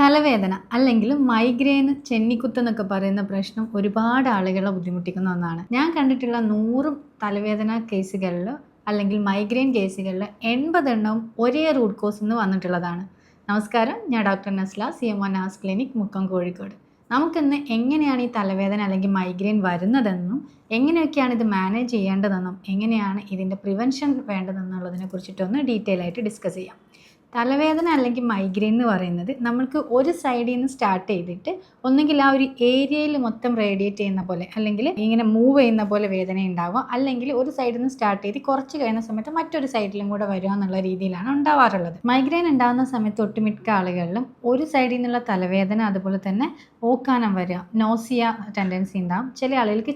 തലവേദന അല്ലെങ്കിൽ മൈഗ്രെയിൻ ചെന്നിക്കുത്ത് എന്നൊക്കെ പറയുന്ന പ്രശ്നം ഒരുപാട് ആളുകളെ ബുദ്ധിമുട്ടിക്കുന്ന ഒന്നാണ്. ഞാൻ കണ്ടിട്ടുള്ള 100 തലവേദന കേസുകളിൽ അല്ലെങ്കിൽ മൈഗ്രെയിൻ കേസുകളിൽ 80 എണ്ണവും ഒരേ റൂട്ട് കോസ് നിന്ന് വന്നിട്ടുള്ളതാണ്. നമസ്കാരം, ഞാൻ ഡോക്ടർ നസ്ല, CM1 നാസ് ക്ലിനിക്, മുക്കം, കോഴിക്കോട്. നമുക്കിന്ന് എങ്ങനെയാണ് ഈ തലവേദന അല്ലെങ്കിൽ മൈഗ്രെയിൻ വരുന്നതെന്നും എങ്ങനെയൊക്കെയാണ് ഇത് മാനേജ് ചെയ്യേണ്ടതെന്നും എങ്ങനെയാണ് ഇതിൻ്റെ പ്രിവെൻഷൻ വേണ്ടതെന്നുള്ളതിനെ കുറിച്ചിട്ടൊന്ന് ഡീറ്റെയിൽ ആയിട്ട് ഡിസ്കസ് ചെയ്യാം. തലവേദന അല്ലെങ്കിൽ മൈഗ്രെയിൻ എന്ന് പറയുന്നത് നമ്മൾക്ക് ഒരു സൈഡിൽ നിന്ന് സ്റ്റാർട്ട് ചെയ്തിട്ട് ഒന്നുകിൽ ആ ഒരു ഏരിയയിൽ മൊത്തം റേഡിയേറ്റ് ചെയ്യുന്ന പോലെ അല്ലെങ്കിൽ ഇങ്ങനെ മൂവ് ചെയ്യുന്ന പോലെ വേദന ഉണ്ടാവുക, അല്ലെങ്കിൽ ഒരു സൈഡിൽ നിന്ന് സ്റ്റാർട്ട് ചെയ്ത് കുറച്ച് കഴിയുന്ന സമയത്ത് മറ്റൊരു സൈഡിലും കൂടെ വരിക എന്നുള്ള രീതിയിലാണ് ഉണ്ടാവാറുള്ളത്. മൈഗ്രെയിൻ ഉണ്ടാകുന്ന സമയത്ത് ഒട്ടുമിക്ക ആളുകളിലും ഒരു സൈഡിൽ നിന്നുള്ള തലവേദന, അതുപോലെ തന്നെ ഓക്കാനം വരിക, നോസിയ ടെൻഡൻസി ഉണ്ടാവും. ചില ആളുകൾക്ക്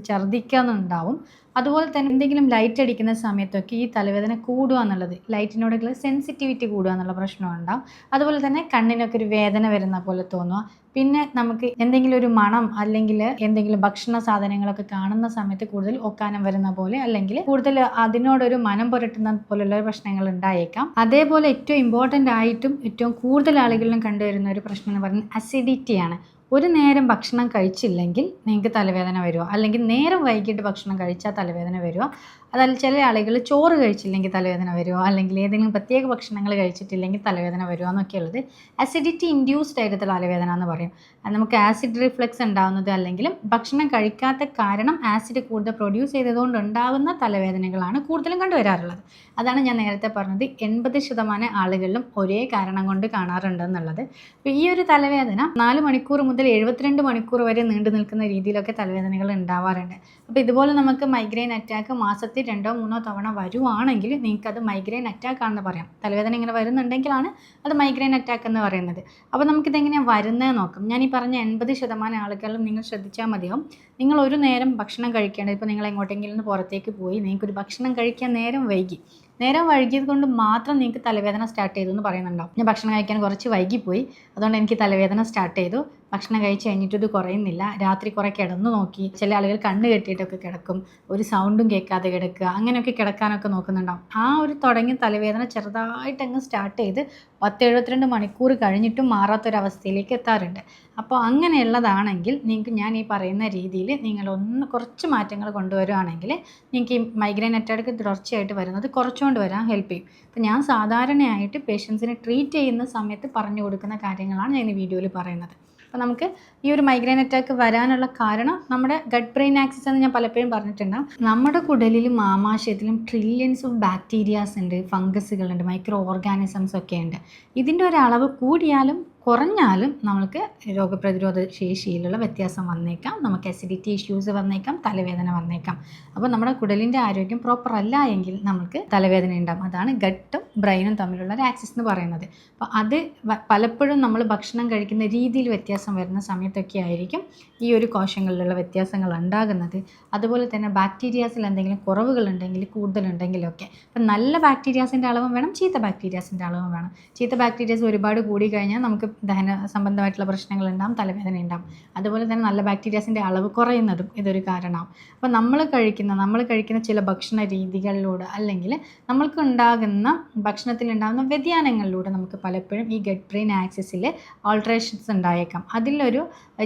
ഛർദ്ദിക്കാന്നുണ്ടാവും. അതുപോലെ തന്നെ എന്തെങ്കിലും ലൈറ്റ് അടിക്കുന്ന സമയത്തൊക്കെ ഈ തലവേദന കൂടുക എന്നുള്ളത്, ലൈറ്റിനോടുള്ള സെൻസിറ്റിവിറ്റി കൂടുക എന്നുള്ള പ്രശ്നമുണ്ടാവും. അതുപോലെ തന്നെ കണ്ണിനൊക്കെ ഒരു വേദന വരുന്ന പോലെ തോന്നുക. പിന്നെ നമുക്ക് എന്തെങ്കിലും ഒരു മണം അല്ലെങ്കിൽ എന്തെങ്കിലും ഭക്ഷണ സാധനങ്ങളൊക്കെ കാണുന്ന സമയത്ത് കൂടുതൽ ഒക്കാനം വരുന്ന പോലെ, അല്ലെങ്കിൽ കൂടുതൽ അതിനോടൊരു മനം പുരട്ടുന്ന പോലുള്ള പ്രശ്നങ്ങൾ ഉണ്ടായേക്കാം. അതേപോലെ ഏറ്റവും ഇമ്പോർട്ടൻ്റ് ആയിട്ടും ഏറ്റവും കൂടുതൽ ആളുകളിലും കണ്ടുവരുന്ന ഒരു പ്രശ്നം എന്ന് പറയുന്നത് അസിഡിറ്റിയാണ്. ഒരു നേരം ഭക്ഷണം കഴിച്ചില്ലെങ്കിൽ നിങ്ങൾക്ക് തലവേദന വരുമോ, അല്ലെങ്കിൽ നേരം വൈകിട്ട് ഭക്ഷണം കഴിച്ചാൽ തലവേദന വരുമോ, അതല്ല ചില ആളുകൾ ചോറ് കഴിച്ചില്ലെങ്കിൽ തലവേദന വരുമോ, അല്ലെങ്കിൽ ഏതെങ്കിലും പ്രത്യേക ഭക്ഷണങ്ങൾ കഴിച്ചിട്ടില്ലെങ്കിൽ തലവേദന വരുമോ എന്നൊക്കെയുള്ളത് അസിഡിറ്റി ഇൻഡ്യൂസ്ഡ് ആയിട്ട് തലവേദന എന്ന് പറയും. നമുക്ക് ആസിഡ് റിഫ്ലക്സ് ഉണ്ടാകുന്നത് അല്ലെങ്കിൽ ഭക്ഷണം കഴിക്കാത്ത കാരണം ആസിഡ് കൂടുതൽ പ്രൊഡ്യൂസ് ചെയ്തതുകൊണ്ട് ഉണ്ടാകുന്ന തലവേദനകളാണ് കൂടുതലും കണ്ടുവരാറുള്ളത്. അതാണ് ഞാൻ നേരത്തെ പറഞ്ഞത് 80% ആളുകളിലും ഒരേ കാരണം കൊണ്ട് കാണാറുണ്ടെന്നുള്ളത്. അപ്പോൾ ഈ ഒരു തലവേദന 4 മണിക്കൂർ മുതൽ 72 മണിക്കൂർ വരെ നീണ്ടു നിൽക്കുന്ന രീതിയിലൊക്കെ തലവേദനകൾ ഉണ്ടാവാറുണ്ട്. അപ്പോൾ ഇതുപോലെ നമുക്ക് മൈഗ്രെയിൻ അറ്റാക്ക് മാസത്തിൽ 2-3 തവണ വരുവാണെങ്കിൽ നിങ്ങൾക്കത് മൈഗ്രെയിൻ അറ്റാക്ക് ആണെന്ന് പറയാം. തലവേദന ഇങ്ങനെ വരുന്നുണ്ടെങ്കിലാണ് അത് മൈഗ്രെയിൻ അറ്റാക്ക് എന്ന് പറയുന്നത്. അപ്പോൾ നമുക്കിതെങ്ങനെയാണ് വരുന്നത് നോക്കാം. ഞാൻ ഈ പറഞ്ഞ 80% ആളുകളും നിങ്ങൾ ശ്രദ്ധിച്ചാൽ മതിയാവും. നിങ്ങൾ ഒരു നേരം ഭക്ഷണം കഴിക്കേണ്ടത്, ഇപ്പോൾ നിങ്ങൾ എങ്ങോട്ടെങ്കിലും നിന്ന് പുറത്തേക്ക് പോയി നിങ്ങൾക്കൊരു ഭക്ഷണം കഴിക്കാൻ നേരം വൈകിയത് കൊണ്ട് മാത്രം നിങ്ങൾക്ക് തലവേദന സ്റ്റാർട്ട് ചെയ്തു എന്ന് പറയുന്നുണ്ടാവും. ഞാൻ ഭക്ഷണം കഴിക്കാൻ കുറച്ച് വൈകിപ്പോയി, അതുകൊണ്ട് എനിക്ക് തലവേദന സ്റ്റാർട്ട് ചെയ്തു. ഭക്ഷണം കഴിച്ച് കഴിഞ്ഞിട്ട് ഇത് കുറയുന്നില്ല. രാത്രി കുറേ കിടന്നു നോക്കി. ചില ആളുകൾ കണ്ണ് കെട്ടിയിട്ടൊക്കെ കിടക്കും, ഒരു സൗണ്ടും കേൾക്കാതെ കിടക്കുക, അങ്ങനെയൊക്കെ കിടക്കാനൊക്കെ നോക്കുന്നുണ്ടാവും. ആ ഒരു തുടങ്ങിയ തലവേദന ചെറുതായിട്ടങ്ങ് സ്റ്റാർട്ട് ചെയ്ത് 10-72 മണിക്കൂർ കഴിഞ്ഞിട്ടും മാറാത്തൊരവസ്ഥയിലേക്ക് എത്താറുണ്ട്. അപ്പോൾ അങ്ങനെയുള്ളതാണെങ്കിൽ നിങ്ങൾക്ക് ഞാൻ ഈ പറയുന്ന രീതിയിൽ നിങ്ങളൊന്ന് കുറച്ച് മാറ്റങ്ങൾ കൊണ്ടുവരുവാണെങ്കിൽ നിങ്ങൾക്ക് ഈ മൈഗ്രെയിൻ അറ്റാക്ക് തുടർച്ചയായിട്ട് വരുന്നത് കുറച്ചുകൊണ്ട് വരാൻ ഹെൽപ്പ് ചെയ്യും. അപ്പോൾ ഞാൻ സാധാരണയായിട്ട് പേഷ്യൻസിനെ ട്രീറ്റ് ചെയ്യുന്ന സമയത്ത് പറഞ്ഞു കൊടുക്കുന്ന കാര്യങ്ങളാണ് ഞാൻ ഈ വീഡിയോയിൽ പറയുന്നത്. അപ്പോൾ നമുക്ക് ഈ ഒരു മൈഗ്രെയിൻ അറ്റാക്ക് വരാനുള്ള കാരണം നമ്മുടെ ഗട്ട് ബ്രെയിൻ ആക്സിസ് എന്ന് ഞാൻ പലപ്പോഴും പറഞ്ഞിട്ടുണ്ടാകും. നമ്മുടെ കുടലിലും ആമാശയത്തിലും ട്രില്യൺസ് ഓഫ് ബാക്ടീരിയാസ് ഉണ്ട്, ഫംഗസുകളുണ്ട്, മൈക്രോ ഓർഗാനിസംസ് ഒക്കെ ഉണ്ട്. ഇതിൻ്റെ ഒരളവ് കൂടിയാലും കുറഞ്ഞാലും നമുക്ക് രോഗപ്രതിരോധ ശേഷിയിലുള്ള വ്യത്യാസം വന്നേക്കാം, നമുക്ക് അസിഡിറ്റി ഇഷ്യൂസ് വന്നേക്കാം, തലവേദന വന്നേക്കാം. അപ്പോൾ നമ്മുടെ കുടലിൻ്റെ ആരോഗ്യം പ്രോപ്പർ അല്ല എങ്കിൽ നമുക്ക് തലവേദന ഉണ്ടാകും. അതാണ് ഗട്ടും ബ്രെയിനും തമ്മിലുള്ള ഒരു ആക്സിസ് എന്ന് പറയുന്നത്. അപ്പോൾ അത് പലപ്പോഴും നമ്മൾ ഭക്ഷണം കഴിക്കുന്ന രീതിയിൽ വ്യത്യാസം വരുന്ന സമയത്തൊക്കെ ആയിരിക്കും ഈ ഒരു കോശങ്ങളിലുള്ള വ്യത്യാസങ്ങൾ ഉണ്ടാകുന്നത്. അതുപോലെ തന്നെ ബാക്ടീരിയാസിൽ എന്തെങ്കിലും കുറവുകളുണ്ടെങ്കിൽ, കൂടുതലുണ്ടെങ്കിലൊക്കെ, അപ്പം നല്ല ബാക്ടീരിയാസിൻ്റെ അളവും വേണം, ചീത്ത ബാക്ടീരിയാസിൻ്റെ അളവും വേണം. ചീത്ത ബാക്ടീരിയാസ് ഒരുപാട് കൂടി കഴിഞ്ഞാൽ നമുക്ക് ദഹന സംബന്ധമായിട്ടുള്ള പ്രശ്നങ്ങൾ ഉണ്ടാകും, തലവേദന ഉണ്ടാകും. അതുപോലെ തന്നെ നല്ല ബാക്ടീരിയാസിൻ്റെ അളവ് കുറയുന്നതും ഇതൊരു കാരണമാവും. അപ്പോൾ നമ്മൾ കഴിക്കുന്ന ചില ഭക്ഷണ രീതികളിലൂടെ അല്ലെങ്കിൽ നമ്മൾക്ക് ഉണ്ടാകുന്ന ഭക്ഷണത്തിൽ ഉണ്ടാകുന്ന വ്യതിയാനങ്ങളിലൂടെ നമുക്ക് പലപ്പോഴും ഈ ഗട്ട് ബ്രെയിൻ ആക്സിസിൽ ആൾട്രേഷൻസ് ഉണ്ടായേക്കാം. അതിലൊരു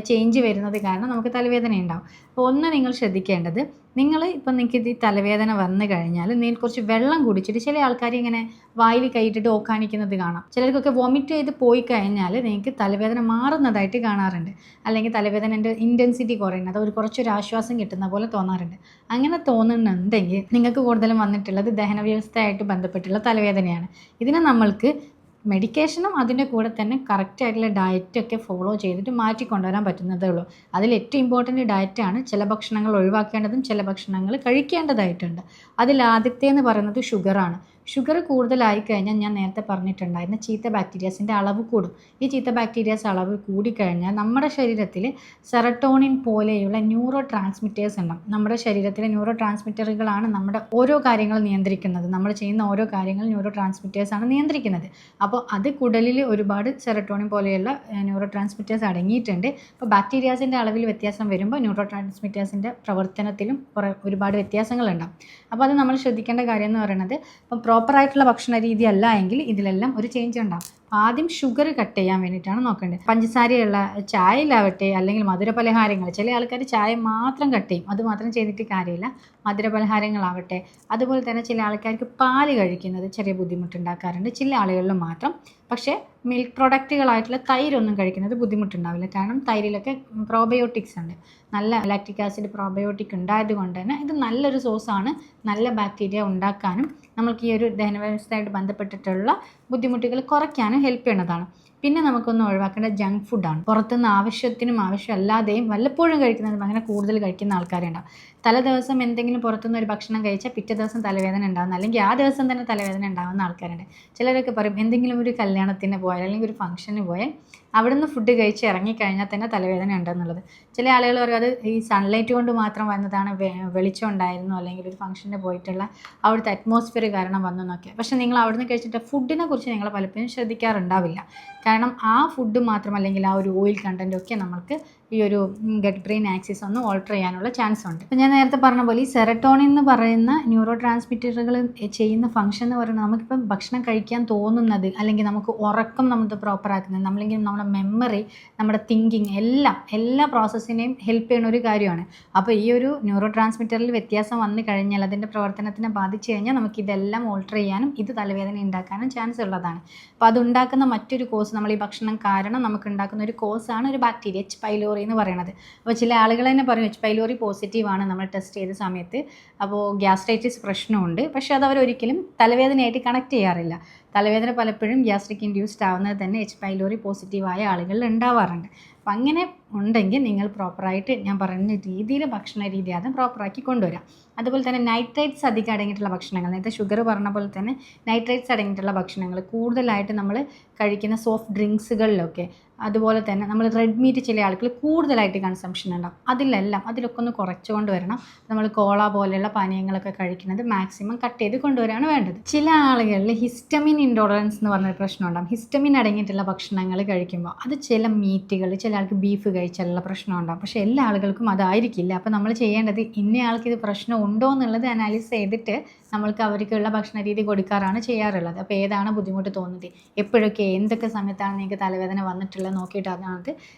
ചേഞ്ച് വരുന്നത് കാരണം നമുക്ക് തലവേദന ഉണ്ടാകും. അപ്പോൾ ഒന്ന് നിങ്ങൾ ശ്രദ്ധിക്കേണ്ടത്, നിങ്ങൾക്ക് ഇത് തലവേദന വന്നു കഴിഞ്ഞാൽ നിങ്ങൾ കുറച്ച് വെള്ളം കുടിച്ചിട്ട്, ചില ആൾക്കാർ ഇങ്ങനെ വായിൽ കൈയിട്ടിട്ട് ഓക്കാനിക്കുന്നത് കാണാം. ചിലർക്കൊക്കെ വൊമിറ്റ് ചെയ്ത് പോയി കഴിഞ്ഞാൽ നിങ്ങൾക്ക് തലവേദന മാറുന്നതായിട്ട് കാണാറുണ്ട്, അല്ലെങ്കിൽ തലവേദനൻ്റെ ഇൻറ്റൻസിറ്റി കുറയുന്നത്, കുറച്ചൊരു ആശ്വാസം കിട്ടുന്ന പോലെ തോന്നാറുണ്ട്. അങ്ങനെ തോന്നുന്നുണ്ടെങ്കിൽ നിങ്ങൾക്ക് കൂടുതലും വന്നിട്ടുള്ളത് ദഹന വ്യവസ്ഥയായിട്ട് ബന്ധപ്പെട്ടുള്ള തലവേദനയാണ്. ഇതിനെ നമ്മൾക്ക് മെഡിക്കേഷനും അതിൻ്റെ കൂടെ തന്നെ കറക്റ്റായിട്ടുള്ള ഡയറ്റൊക്കെ ഫോളോ ചെയ്തിട്ട് മാറ്റിക്കൊണ്ടുവരാൻ പറ്റുന്നതേ ഉള്ളൂ. അതിൽ ഏറ്റവും ഇമ്പോർട്ടൻറ്റ് ഡയറ്റാണ്. ചില ഭക്ഷണങ്ങൾ ഒഴിവാക്കേണ്ടതും ചില ഭക്ഷണങ്ങൾ കഴിക്കേണ്ടതായിട്ടുണ്ട്. അതിൽ ആദ്യത്തേന്ന് പറയുന്നത് ഷുഗറാണ്. ഷുഗർ കൂടുതലായി കഴിഞ്ഞാൽ ഞാൻ നേരത്തെ പറഞ്ഞിട്ടുണ്ടായിരുന്ന ചീത്ത ബാക്ടീരിയാസിൻ്റെ അളവ് കൂടും. ഈ ചീത്ത ബാക്ടീരിയാസ് അളവ് കൂടിക്കഴിഞ്ഞാൽ നമ്മുടെ ശരീരത്തിൽ സെറട്ടോണിൻ പോലെയുള്ള ന്യൂറോ ട്രാൻസ്മിറ്റേഴ്സ് ഉണ്ടാകും. നമ്മുടെ ശരീരത്തിലെ ന്യൂറോ ട്രാൻസ്മിറ്ററുകളാണ് നമ്മുടെ ഓരോ കാര്യങ്ങൾ നിയന്ത്രിക്കുന്നത്. നമ്മൾ ചെയ്യുന്ന ഓരോ കാര്യങ്ങൾ ന്യൂറോ ട്രാൻസ്മിറ്റേഴ്സാണ് നിയന്ത്രിക്കുന്നത്. അപ്പോൾ അത് കുടലിൽ ഒരുപാട് സെറട്ടോണിൻ പോലെയുള്ള ന്യൂറോ ട്രാൻസ്മിറ്റേഴ്സ് അടങ്ങിയിട്ടുണ്ട്. അപ്പോൾ ബാക്ടീരിയാസിൻ്റെ അളവിൽ വ്യത്യാസം വരുമ്പോൾ ന്യൂറോ ട്രാൻസ്മിറ്റേഴ്സിൻ്റെ പ്രവർത്തനത്തിലും ഒരുപാട് വ്യത്യാസങ്ങളുണ്ടാകും. അപ്പോൾ അത് നമ്മൾ ശ്രദ്ധിക്കേണ്ട കാര്യം എന്ന് പറയുന്നത്, ഇപ്പം പ്രോപ്പറായിട്ടുള്ള ഭക്ഷണ രീതി അല്ല എങ്കിൽ ഇതിലെല്ലാം ഒരു ചേഞ്ച് ഉണ്ടാകും. ആദ്യം ഷുഗർ കട്ട് ചെയ്യാൻ വേണ്ടിയിട്ടാണ് നോക്കേണ്ടത്. പഞ്ചസാരയുള്ള ചായയിലാവട്ടെ അല്ലെങ്കിൽ മധുര പലഹാരങ്ങൾ, ചില ആൾക്കാർ ചായ മാത്രം കട്ട് ചെയ്യും, അത് മാത്രം ചെയ്തിട്ട് കാര്യമില്ല. മധുര പലഹാരങ്ങളാവട്ടെ, അതുപോലെ തന്നെ ചില ആൾക്കാർക്ക് പാല് കഴിക്കുന്നത് ചെറിയ ബുദ്ധിമുട്ടുണ്ടാക്കാറുണ്ട്, ചില ആളുകളിൽ മാത്രം. പക്ഷേ മിൽക്ക് പ്രൊഡക്റ്റുകളായിട്ടുള്ള തൈരൊന്നും കഴിക്കുന്നത് ബുദ്ധിമുട്ടുണ്ടാവില്ല. കാരണം തൈരിലൊക്കെ പ്രോബയോട്ടിക്സ് ഉണ്ട്, നല്ല ലാക്റ്റിക് ആസിഡ് പ്രോബയോട്ടിക് ഉണ്ടായത് കൊണ്ട് തന്നെ ഇത് നല്ലൊരു സോഴ്സാണ് നല്ല ബാക്ടീരിയ ഉണ്ടാക്കാനും നമുക്ക് ഈ ഒരു ദഹനവ്യവസ്ഥയായിട്ട് ബന്ധപ്പെട്ടിട്ടുള്ള ബുദ്ധിമുട്ടുകൾ കുറയ്ക്കാനും ഹെൽപ്പ് ചെയ്യുന്നതാണ്. പിന്നെ നമുക്കൊന്ന് ഒഴിവാക്കേണ്ട ജങ്ക് ഫുഡാണ്. പുറത്തുനിന്ന് ആവശ്യത്തിനും ആവശ്യമല്ലാതെയും വല്ലപ്പോഴും കഴിക്കുന്നതും അങ്ങനെ കൂടുതൽ കഴിക്കുന്ന ആൾക്കാരുണ്ടാവും. തലേ ദിവസം എന്തെങ്കിലും പുറത്തുനിന്ന് ഒരു ഭക്ഷണം കഴിച്ചാൽ പിറ്റേ ദിവസം തലവേദന ഉണ്ടാകുന്ന, അല്ലെങ്കിൽ ആ ദിവസം തന്നെ തലവേദന ഉണ്ടാകുന്ന ആൾക്കാരുണ്ട്. ചിലരൊക്കെ പറയും എന്തെങ്കിലും ഒരു കല്യാണത്തിന് പോയാൽ അല്ലെങ്കിൽ ഒരു ഫംഗ്ഷന് പോയാൽ അവിടുന്ന് ഫുഡ് കഴിച്ച് ഇറങ്ങിക്കഴിഞ്ഞാൽ തന്നെ തലവേദന ഉണ്ടെന്നുള്ളത്. ചില ആളുകൾ പറയും അത് ഈ സൺലൈറ്റ് കൊണ്ട് മാത്രം വന്നതാണ്, വെളിച്ചം ഉണ്ടായിരുന്നു, അല്ലെങ്കിൽ ഒരു ഫംഗ്ഷന് പോയിട്ടുള്ള അവിടുത്തെ അറ്റ്മോസ്ഫിയർ കാരണം വന്നു എന്നൊക്കെ. പക്ഷേ നിങ്ങൾ അവിടുന്ന് കഴിച്ചിട്ട് ഫുഡിനെ കുറിച്ച് നിങ്ങൾ പലപ്പോഴും ശ്രദ്ധിക്കാറുണ്ടാവില്ല. കാരണം ആ ഫുഡ് മാത്രം, അല്ലെങ്കിൽ ആ ഒരു ഓയിൽ കണ്ടൻറ്റൊക്കെ നമുക്ക് ഈ ഒരു ഗട്ട് ബ്രെയിൻ ആക്സിസ് ഒന്ന് ഓൾട്ടർ ചെയ്യാനുള്ള ചാൻസ് ഉണ്ട്. അപ്പോൾ ഞാൻ നേരത്തെ പറഞ്ഞ പോലെ ഈ സെറട്ടോണിൻ എന്ന് പറയുന്ന ന്യൂറോ ട്രാൻസ്മിറ്ററുകൾ ചെയ്യുന്ന ഫംഗ്ഷൻ എന്ന് പറയുന്നത് നമുക്കിപ്പം ഭക്ഷണം കഴിക്കാൻ തോന്നുന്നത്, അല്ലെങ്കിൽ നമുക്ക് ഉറക്കം നമ്മൾ പ്രോപ്പർ ആക്കുന്നത്, നമ്മളെങ്കിൽ നമ്മുടെ മെമ്മറി, നമ്മുടെ തിങ്കിങ്, എല്ലാ പ്രോസസ്സിനെയും ഹെൽപ്പ് ചെയ്യുന്ന ഒരു കാര്യമാണ്. അപ്പോൾ ഈ ഒരു ന്യൂറോ ട്രാൻസ്മിറ്ററിൽ വ്യത്യാസം വന്നു കഴിഞ്ഞാൽ, അതിൻ്റെ പ്രവർത്തനത്തിനെ ബാധിച്ചു കഴിഞ്ഞാൽ നമുക്കിതെല്ലാം ഓൾട്ടർ ചെയ്യാനും ഇത് തലവേദന ഉണ്ടാക്കാനും ചാൻസ് ഉള്ളതാണ്. അപ്പോൾ അതുണ്ടാക്കുന്ന മറ്റൊരു കോസ്, നമ്മൾ ഈ ഭക്ഷണം കാരണം നമുക്ക് ഉണ്ടാക്കുന്ന ഒരു കോസാണ് ഒരു ബാക്ടീരിയ എച്ച് പൈലോറി എന്ന് പറയുന്നത്. അപ്പോൾ ചില ആളുകൾ തന്നെ പറയും എച്ച് പൈലോറി പോസിറ്റീവാണ് നമ്മൾ ടെസ്റ്റ് ചെയ്ത സമയത്ത്, അപ്പോൾ ഗ്യാസ്ട്രൈറ്റിസ് പ്രശ്നമുണ്ട്. പക്ഷേ അത് അവരൊരിക്കലും തലവേദനയായിട്ട് കണക്ട് ചെയ്യാറില്ല. തലവേദന പലപ്പോഴും ഗ്യാസ്ട്രിക് ഇൻഡ്യൂസ്ഡ് ആവുന്നത് തന്നെ എച്ച് പൈലോറി പോസിറ്റീവായ ആളുകളിൽ ഉണ്ടാവാറുണ്ട്. അപ്പം അങ്ങനെ ഉണ്ടെങ്കിൽ നിങ്ങൾ പ്രോപ്പറായിട്ട് ഞാൻ പറയുന്ന രീതിയിൽ ഭക്ഷണ രീതി ആദ്യം പ്രോപ്പറാക്കി കൊണ്ടുവരാം. അതുപോലെ തന്നെ നൈട്രേറ്റ്സ് അധികം അടങ്ങിയിട്ടുള്ള ഭക്ഷണങ്ങൾ, നേരത്തെ ഷുഗർ പറഞ്ഞ പോലെ തന്നെ നൈട്രേറ്റ്സ് അടങ്ങിയിട്ടുള്ള ഭക്ഷണങ്ങൾ കൂടുതലായിട്ട് നമ്മൾ കഴിക്കുന്ന സോഫ്റ്റ് ഡ്രിങ്ക്സുകളിലൊക്കെ, അതുപോലെ തന്നെ നമ്മൾ റെഡ് മീറ്റ് ചില ആളുകൾ കൂടുതലായിട്ട് കൺസംഷൻ ഉണ്ടാകും, അതിലൊക്കെ ഒന്ന് കുറച്ചുകൊണ്ട് വരണം. നമ്മൾ കോള പോലെയുള്ള പാനീയങ്ങളൊക്കെ കഴിക്കുന്നത് മാക്സിമം കട്ട് ചെയ്ത് കൊണ്ടുവരാണ് വേണ്ടത്. ചില ആളുകളിൽ ഹിസ്റ്റമിൻ ഇൻടോളറൻസ് എന്ന് പറഞ്ഞൊരു പ്രശ്നം ഉണ്ടാകും. ഹിസ്റ്റമിൻ അടങ്ങിയിട്ടുള്ള ഭക്ഷണങ്ങൾ കഴിക്കുമ്പോൾ അത് ചില മീറ്റുകൾ, ചില ആൾക്ക് ബീഫ് കഴിച്ചാലുള്ള പ്രശ്നം ഉണ്ടാകും. പക്ഷേ എല്ലാ ആളുകൾക്കും അതായിരിക്കില്ല. അപ്പോൾ നമ്മൾ ചെയ്യേണ്ടത് ഇന്നയാൾക്ക് ഇത് പ്രശ്നം ഉണ്ടോ എന്നുള്ളത് അനാലിസ് ചെയ്തിട്ട് നമ്മൾക്ക് അവർക്കുള്ള ഭക്ഷണ രീതി കൊടുക്കാറാണ് ചെയ്യാറുള്ളത്. അപ്പോൾ ഏതാണ് ബുദ്ധിമുട്ട് തോന്നുന്നത്, എപ്പോഴൊക്കെ എന്തൊക്കെ സമയത്താണ് നിങ്ങൾക്ക് തലവേദന വന്നിട്ടുള്ളത് നോക്കിയിട്ടാണ് അത്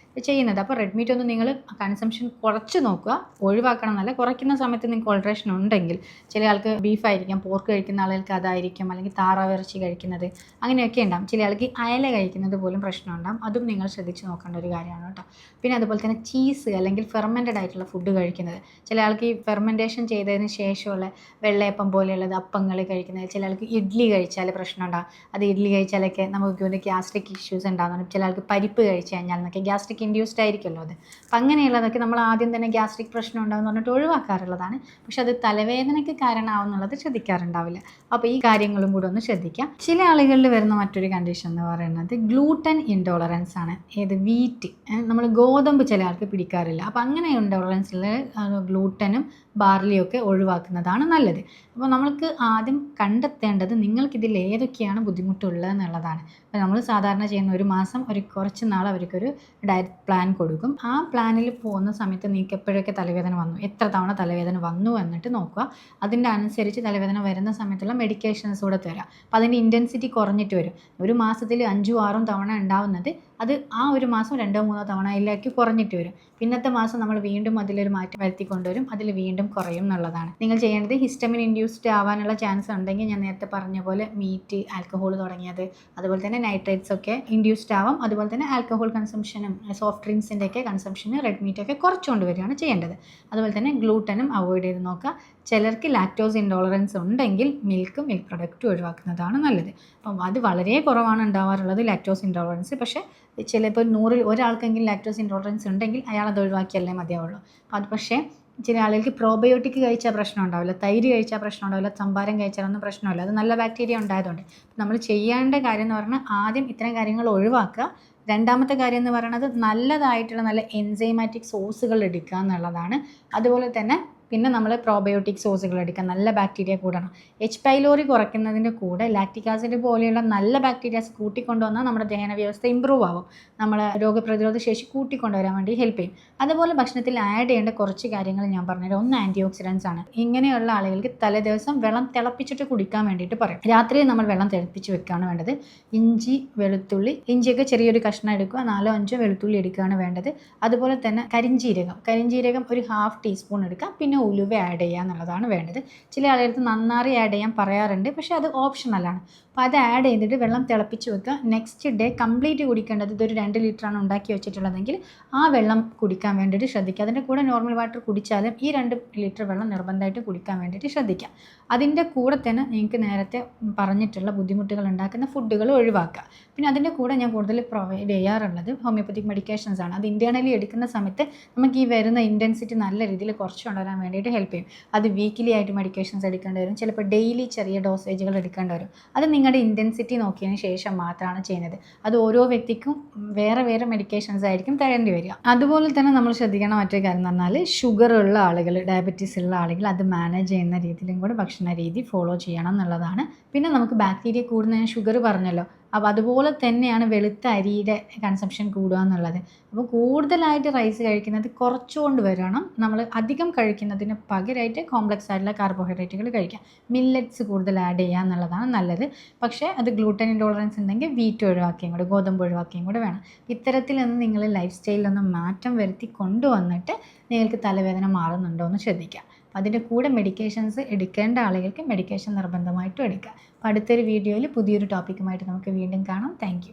ചെയ്യുന്നത്. അപ്പോൾ റെഡ് മീറ്റ് ഒന്ന് നിങ്ങൾ കൺസംഷൻ കുറച്ച് നോക്കുക, ഒഴിവാക്കണം എന്നല്ല. കുറയ്ക്കുന്ന സമയത്ത് നിങ്ങൾക്ക് ഓൾട്രേഷൻ ഉണ്ടെങ്കിൽ, ചില ആൾക്ക് ബീഫായിരിക്കാം, പോർക്ക് കഴിക്കുന്ന ആളുകൾക്ക് അതായിരിക്കും, അല്ലെങ്കിൽ താറാവ് ഇറച്ചി കഴിക്കുന്നത് അങ്ങനെയൊക്കെ ഉണ്ടാകും. ചില ആൾക്ക് അയല കഴിക്കുന്നത് പോലും പ്രശ്നം ഉണ്ടാകും. അതും നിങ്ങൾ ശ്രദ്ധിച്ച് നോക്കേണ്ട ഒരു കാര്യമാണ് കേട്ടോ. പിന്നെ അതുപോലെ തന്നെ ചീസ് അല്ലെങ്കിൽ ഫെർമെൻറ്റഡ് ആയിട്ടുള്ള ഫുഡ് കഴിക്കുന്നത്, ചില ആൾക്ക് ഈ ഫെർമെൻറ്റേഷൻ ചെയ്തതിന് ശേഷമുള്ള വെള്ളയപ്പം പോലെയുള്ളത് അപ്പങ്ങൾ കഴിക്കുന്നത്, ചില ആൾക്ക് ഇഡ്ഡലി കഴിച്ചാൽ പ്രശ്നം ഉണ്ടാകും. അത് ഇഡ്ഡലി കഴിച്ചാലൊക്കെ നമുക്ക് ഗ്യാസ്ട്രിക് ഇഷ്യൂസ് ഉണ്ടാകുന്നുണ്ട്. ചില ആൾക്ക് പരിപ്പ് കഴിച്ച് കഴിഞ്ഞാൽ എന്നൊക്കെ ഗ്യാസ്ട്രിക് ഇൻഡ്യൂസ്ഡ് ആയിരിക്കുമല്ലോ അത്. അപ്പം അങ്ങനെയുള്ളതൊക്കെ നമ്മൾ ആദ്യം തന്നെ ഗ്യാസ്ട്രിക് പ്രശ്നം ഉണ്ടാകുമെന്ന് പറഞ്ഞിട്ട് ഒഴിവാക്കാറുള്ളതാണ്. പക്ഷെ അത് തലവേദനയ്ക്ക് കാരണമാവുന്നുള്ളത് ശ്രദ്ധിക്കാറുണ്ടാവില്ല. അപ്പോൾ ഈ കാര്യങ്ങളും കൂടെ ഒന്ന് ശ്രദ്ധിക്കാം. ചില ആളുകളിൽ വരുന്ന മറ്റൊരു കണ്ടീഷൻ എന്ന് പറയുന്നത് ഗ്ലൂട്ടൻ ഇൻടോളറൻസ് ആണ്. ഏത് വീറ്റ്, നമ്മൾ ഗോതമ്പ് ചില ആൾക്ക് പിടിക്കാറില്ല. അപ്പോൾ അങ്ങനെ ഇൻടോളറൻസിൽ ഗ്ലൂട്ടനും ബാർലിയൊക്കെ ഒഴിവാക്കുന്നതാണ് നല്ലത്. അപ്പോൾ നമ്മൾക്ക് ആദ്യം കണ്ടെത്തേണ്ടത് നിങ്ങൾക്കിതിൽ ഏതൊക്കെയാണ് ബുദ്ധിമുട്ടുള്ളത് എന്നുള്ളതാണ്. അപ്പോൾ നമ്മൾ സാധാരണ ചെയ്യുന്ന ഒരു മാസം കുറച്ച് നാൾ അവർക്കൊരു ഡയറ്റ് പ്ലാൻ കൊടുക്കും. ആ പ്ലാനിൽ പോകുന്ന സമയത്ത് നിങ്ങൾക്ക് എപ്പോഴൊക്കെ തലവേദന വന്നു, എത്ര തവണ തലവേദന വന്നു എന്നിട്ട് നോക്കുക. അതിൻ്റെ അനുസരിച്ച് തലവേദന വരുന്ന സമയത്തുള്ള മെഡിക്കേഷൻസ് കൂടെ തരാം. അപ്പോൾ അതിൻ്റെ ഇൻറ്റൻസിറ്റി കുറഞ്ഞിട്ട് വരും. ഒരു മാസത്തിൽ 5-6 തവണ ഉണ്ടാവുന്നത് അത് ആ ഒരു മാസം 2-3 തവണയിലേക്ക് കുറഞ്ഞിട്ട് വരും. പിന്നത്തെ മാസം നമ്മൾ വീണ്ടും അതിലൊരു മാറ്റം വരുത്തി കൊണ്ടുവരും, അതിൽ വീണ്ടും കുറയും എന്നുള്ളതാണ്. നിങ്ങൾ ചെയ്യേണ്ടത് ഹിസ്റ്റമിൻ ഇൻഡ്യൂസ്ഡ് ആവാനുള്ള ചാൻസ് ഉണ്ടെങ്കിൽ ഞാൻ നേരത്തെ പറഞ്ഞ പോലെ മീറ്റ്, ആൽക്കഹോൾ തുടങ്ങിയത്, അതുപോലെ തന്നെ നൈട്രേറ്റ്സ് ഒക്കെ ഇൻഡ്യൂസ്ഡ് ആവാം. അതുപോലെ തന്നെ ആൽക്കഹോൾ കൺസംഷനും സോഫ്റ്റ് ഡ്രിങ്ക്സിൻ്റെ ഒക്കെ കൺസംഷന് റെഡ് മീറ്റൊക്കെ കുറച്ചുകൊണ്ട് വരികയാണ് ചെയ്യേണ്ടത്. അതുപോലെ തന്നെ ഗ്ലൂട്ടനും അവോയ്ഡ് ചെയ്ത് നോക്കുക. ചിലർക്ക് ലാക്ടോസ് ഇൻടോളറൻസ് ഉണ്ടെങ്കിൽ മിൽക്ക് പ്രൊഡക്റ്റ് ഒഴിവാക്കുന്നതാണ് നല്ലത്. അപ്പം അത് വളരെ കുറവാണ് ഉണ്ടാവാറുള്ളത് ലാക്ടോസ് ഇൻടോളറൻസ്. പക്ഷേ ചിലപ്പോൾ 100-ൽ ഒരാൾക്കെങ്കിലും ലാക്ടോസ് ഇൻടോളറൻസ് ഉണ്ടെങ്കിൽ അയാൾ അത് ഒഴിവാക്കിയല്ലേ മതിയാവുള്ളൂ. അത് പക്ഷേ ചില ആളുകൾക്ക് പ്രോബയോട്ടിക് കഴിച്ചാൽ പ്രശ്നം ഉണ്ടാവില്ല, തൈര് കഴിച്ചാൽ പ്രശ്നം ഉണ്ടാവില്ല, സംഭാരം കഴിച്ചാലൊന്നും പ്രശ്നമില്ല. അത് നല്ല ബാക്ടീരിയ ഉണ്ടായതുകൊണ്ട് നമ്മൾ ചെയ്യേണ്ട കാര്യം എന്ന് പറഞ്ഞാൽ ആദ്യം ഇത്തരം കാര്യങ്ങൾ ഒഴിവാക്കുക. രണ്ടാമത്തെ കാര്യം എന്ന് പറയുന്നത് നല്ലതായിട്ടുള്ള നല്ല എൻസൈമാറ്റിക് സോഴ്സുകൾ എടുക്കുക എന്നുള്ളതാണ്. അതുപോലെ തന്നെ പിന്നെ നമ്മൾ പ്രോബയോട്ടിക് സോസുകൾ എടുക്കുക, നല്ല ബാക്ടീരിയ കൂടണം. എച്ച് പൈലോറി കുറയ്ക്കുന്നതിൻ്റെ കൂടെ ലാക്റ്റിക് ആസിഡ് പോലെയുള്ള നല്ല ബാക്ടീരിയാസ് കൂട്ടിക്കൊണ്ടുവന്നാൽ നമ്മുടെ ദഹന വ്യവസ്ഥ ഇമ്പ്രൂവ് ആവും, നമ്മൾ രോഗപ്രതിരോധ ശേഷി കൂട്ടിക്കൊണ്ടുവരാൻ വേണ്ടി ഹെൽപ്പ് ചെയ്യും. അതുപോലെ ഭക്ഷണത്തിൽ ആഡ് ചെയ്യേണ്ട കുറച്ച് കാര്യങ്ങൾ ഞാൻ പറഞ്ഞുതരാം. ഒന്ന് ആൻറ്റി ഓക്സിഡൻസ് ആണ്. ഇങ്ങനെയുള്ള ആളുകൾക്ക് തലേദിവസം വെള്ളം തിളപ്പിച്ചിട്ട് കുടിക്കാൻ വേണ്ടിയിട്ട് പറയും. രാത്രി നമ്മൾ വെള്ളം തിളപ്പിച്ച് വെക്കുകയാണ് വേണ്ടത്. ഇഞ്ചി, വെളുത്തുള്ളി, ഇഞ്ചിയൊക്കെ ചെറിയൊരു കഷ്ണം എടുക്കുക, 4-5 വെളുത്തുള്ളി എടുക്കുകയാണ് വേണ്ടത്. അതുപോലെ തന്നെ കരിഞ്ജീരകം ഒരു 1/2 ടീസ്പൂൺ എടുക്കുക, പിന്നെ ഉലുവ ആഡ് ചെയ്യുക എന്നുള്ളതാണ് വേണ്ടത്. ചില ആളുകൾക്ക് നന്നാറി ആഡ് ചെയ്യാൻ പറയാറുണ്ട്, പക്ഷേ അത് ഓപ്ഷണലാണ്. അപ്പോൾ അത് ആഡ് ചെയ്തിട്ട് വെള്ളം തിളപ്പിച്ച് വെക്കുക. നെക്സ്റ്റ് ഡേ കംപ്ലീറ്റ് കുടിക്കേണ്ടത്, ഇതൊരു 2 ലിറ്ററാണ് ഉണ്ടാക്കി വെച്ചിട്ടുള്ളതെങ്കിൽ ആ വെള്ളം കുടിക്കാൻ വേണ്ടിയിട്ട് ശ്രദ്ധിക്കുക. അതിൻ്റെ കൂടെ നോർമൽ വാട്ടർ കുടിച്ചാലും ഈ 2 ലിറ്റർ വെള്ളം നിർബന്ധമായിട്ട് കുടിക്കാൻ വേണ്ടിയിട്ട് ശ്രദ്ധിക്കുക. അതിൻ്റെ കൂടെ തന്നെ നിങ്ങൾക്ക് നേരത്തെ പറഞ്ഞിട്ടുള്ള ബുദ്ധിമുട്ടുകൾ ഉണ്ടാക്കുന്ന ഫുഡുകൾ ഒഴിവാക്കുക. പിന്നെ അതിൻ്റെ കൂടെ ഞാൻ കൂടുതൽ പ്രൊവൈഡ് ചെയ്യാറുള്ളത് ഹോമിയോപ്പത്തിക് മെഡിക്കേഷൻസ് ആണ്. അത് ഇൻറ്റേർണലി എടുക്കുന്ന സമയത്ത് നമുക്ക് ഈ വരുന്ന ഇൻറ്റൻസിറ്റി നല്ല രീതിയിൽ കുറച്ച് കൊണ്ടുവരാൻ വേണ്ടിയിട്ട് ഹെൽപ്പ് ചെയ്യും. അത് വീക്കിലി ആയിട്ട് മെഡിക്കേഷൻസ് എടുക്കേണ്ടി വരും, ചിലപ്പോൾ ഡെയിലി ചെറിയ ഡോസേജുകൾ എടുക്കേണ്ടി വരും. അത് നിങ്ങളുടെ ഇൻറ്റൻസിറ്റി നോക്കിയതിന് ശേഷം മാത്രമാണ് ചെയ്യുന്നത്. അത് ഓരോ വ്യക്തിക്കും വേറെ വേറെ മെഡിക്കേഷൻസ് ആയിരിക്കും തരേണ്ടി വരിക. അതുപോലെ തന്നെ നമ്മൾ ശ്രദ്ധിക്കണം മറ്റൊരു കാര്യം എന്ന് പറഞ്ഞാൽ, ഷുഗർ ഉള്ള ആളുകൾ, ഡയബറ്റീസ് ഉള്ള ആളുകൾ അത് മാനേജ് ചെയ്യുന്ന രീതിയിലും കൂടെ ഭക്ഷണ രീതി ഫോളോ ചെയ്യണം എന്നുള്ളതാണ്. പിന്നെ നമുക്ക് ബാക്ടീരിയ കൂടുന്ന ഷുഗർ പറഞ്ഞല്ലോ, അപ്പോൾ അതുപോലെ തന്നെയാണ് വെളുത്ത അരിയുടെ കൺസംഷൻ കൂടുക എന്നുള്ളത്. അപ്പോൾ കൂടുതലായിട്ട് റൈസ് കഴിക്കുന്നത് കുറച്ചുകൊണ്ട് വരണം. നമ്മൾ അധികം കഴിക്കുന്നതിന് പകരമായിട്ട് കോംപ്ലക്സ് ആയിട്ടുള്ള കാർബോഹൈഡ്രേറ്റുകൾ കഴിക്കാം. മില്ലറ്റ്സ് കൂടുതൽ ആഡ് ചെയ്യുക എന്നുള്ളതാണ് നല്ലത്. പക്ഷേ അത് ഗ്ലൂട്ടൻ ഇൻടോളറൻസ് ഉണ്ടെങ്കിൽ വീറ്റ് ഒഴിവാക്കിയും കൂടെ, ഗോതമ്പ് ഒഴിവാക്കിയും കൂടെ വേണം. ഇത്തരത്തിലൊന്നും നിങ്ങൾ ലൈഫ് സ്റ്റൈലിലൊന്നും മാറ്റം വരുത്തി കൊണ്ടുവന്നിട്ട് നിങ്ങൾക്ക് തലവേദന മാറുന്നുണ്ടോ എന്ന് ശ്രദ്ധിക്കുക. അതിൻ്റെ കൂടെ മെഡിക്കേഷൻസ് എടുക്കേണ്ട ആളുകൾക്ക് മെഡിക്കേഷൻ നിർബന്ധമായിട്ടും എടുക്കുക. അപ്പോൾ അടുത്തൊരു വീഡിയോയിൽ പുതിയൊരു ടോപ്പിക്കുമായിട്ട് നമുക്ക് വീണ്ടും കാണാം. Thank you.